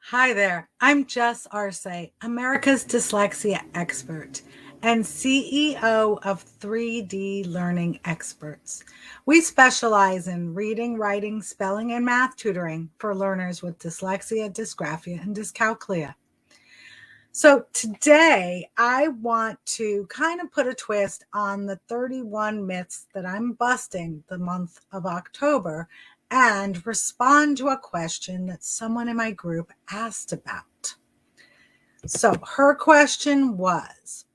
Hi there. I'm Jess Arce, America's dyslexia expert and CEO of 3D Learning Experts. We specialize in reading, writing, spelling, and math tutoring for learners with dyslexia, dysgraphia, and dyscalculia. So today I want to kind of put a twist on the 31 myths that I'm busting the month of October and respond to a question that someone in my group asked about. So her question was,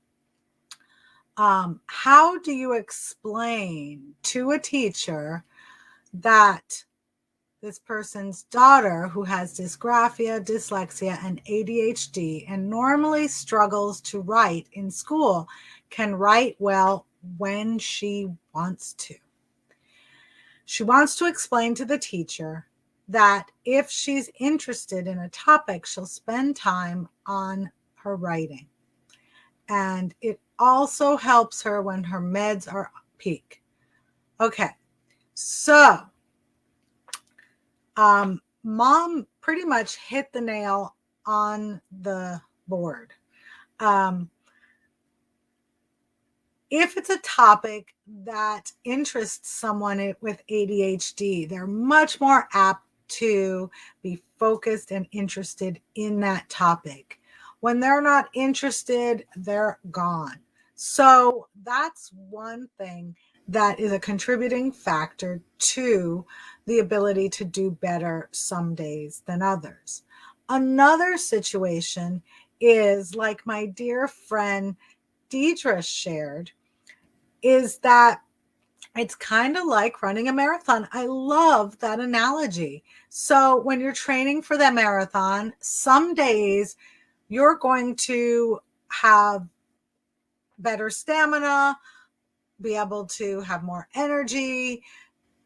how do you explain to a teacher that this person's daughter, who has dysgraphia, dyslexia, and ADHD, and normally struggles to write in school, can write well when she wants to? She wants to explain to the teacher that if she's interested in a topic, she'll spend time on her writing. And it also helps her when her meds are peak. Okay, so Mom pretty much hit the nail on the board. If it's a topic that interests someone with ADHD, they're much more apt to be focused and interested in that topic. When they're not interested, they're gone. So that's one thing that is a contributing factor to the ability to do better some days than others. Another situation is, like my dear friend Deidre shared, is that it's kind of like running a marathon. I love that analogy. So when you're training for the marathon, some days you're going to have better stamina, be able to have more energy,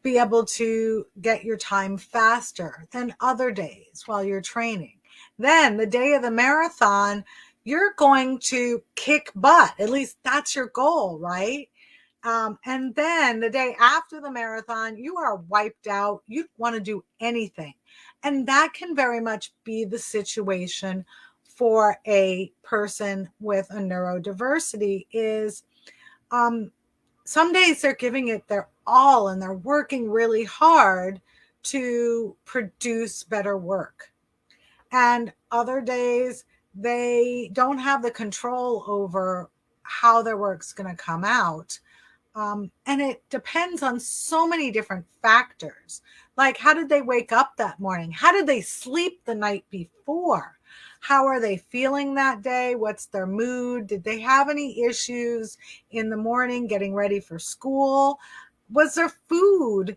be able to get your time faster than other days while you're training. Then the day of the marathon, you're going to kick butt. At least that's your goal, right? And then the day after the marathon, you are wiped out. You want to do anything. And that can very much be the situation for a person with a neurodiversity. Is some days they're giving it their all and they're working really hard to produce better work. And other days they don't have the control over how their work's going to come out. And it depends on so many different factors. Like, how did they wake up that morning? How did they sleep the night before? How are they feeling that day? What's their mood? Did they have any issues in the morning getting ready for school? Was their food,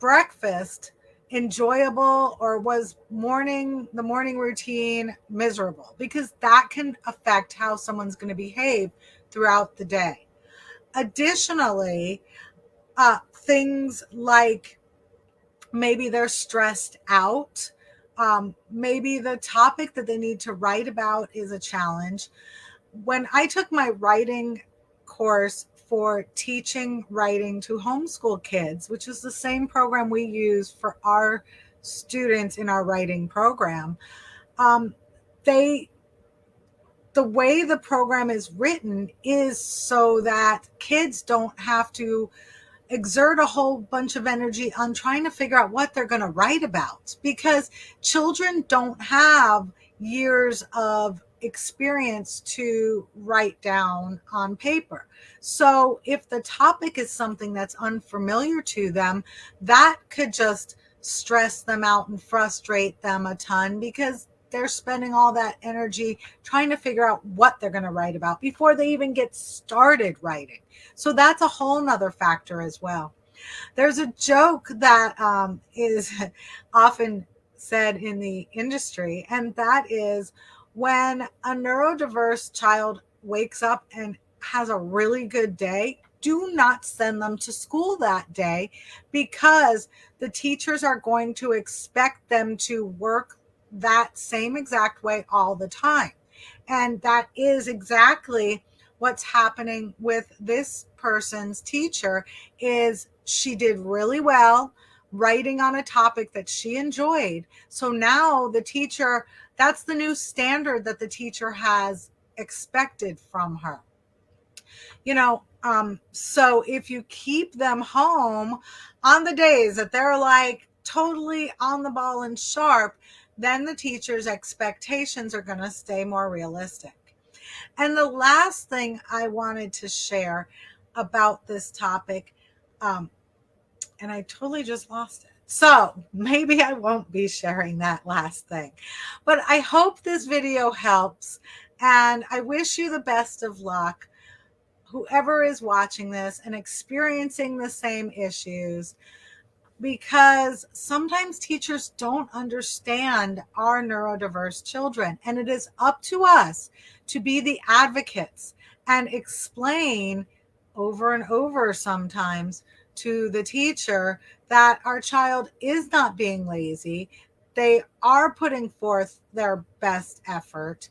breakfast, enjoyable, or was the morning routine miserable? Because that can affect how someone's going to behave throughout the day. Additionally, things like maybe they're stressed out. Maybe the topic that they need to write about is a challenge. When I took my writing course for teaching writing to homeschool kids, which is the same program we use for our students in our writing program, they the way the program is written is so that kids don't have to exert a whole bunch of energy on trying to figure out what they're going to write about, because children don't have years of experience to write down on paper. So if the topic is something that's unfamiliar to them, that could just stress them out and frustrate them a ton, because they're spending all that energy trying to figure out what they're going to write about before they even get started writing. So that's a whole nother factor as well. There's a joke that is often said in the industry, and that is, when a neurodiverse child wakes up and has a really good day, do not send them to school that day, because the teachers are going to expect them to work that same exact way all the time. And that is exactly what's happening with this person's teacher. Is she did really well writing on a topic that she enjoyed. So now the teacher, that's the new standard that the teacher has expected from her. So if you keep them home on the days that they're like totally on the ball and sharp, then the teacher's expectations are going to stay more realistic. And the last thing I wanted to share about this topic, and I totally just lost it. So maybe I won't be sharing that last thing, but I hope this video helps, and I wish you the best of luck, whoever is watching this and experiencing the same issues, because sometimes teachers don't understand our neurodiverse children, and it is up to us to be the advocates and explain over and over sometimes to the teacher that our child is not being lazy. They are putting forth their best effort,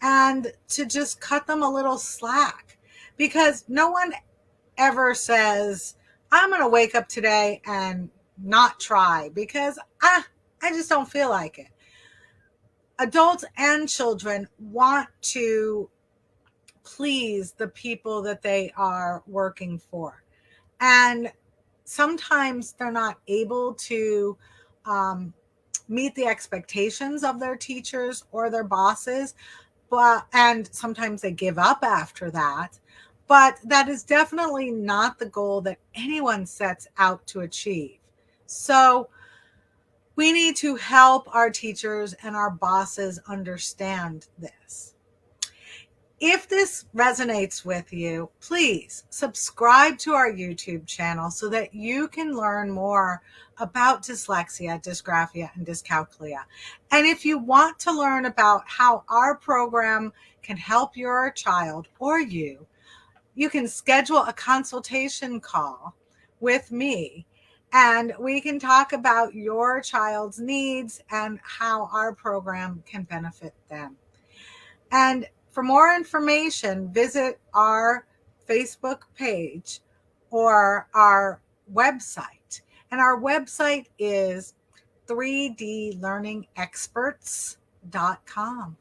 and to just cut them a little slack, because no one ever says, I'm going to wake up today and not try because I just don't feel like it. Adults and children want to please the people that they are working for. And sometimes they're not able to meet the expectations of their teachers or their bosses, and sometimes they give up after that. But that is definitely not the goal that anyone sets out to achieve. So we need to help our teachers and our bosses understand this. If this resonates with you, please subscribe to our YouTube channel so that you can learn more about dyslexia, dysgraphia, and dyscalculia. And if you want to learn about how our program can help your child or you can schedule a consultation call with me, and we can talk about your child's needs and how our program can benefit them. And for more information, visit our Facebook page or our website. And our website is 3dlearningexperts.com.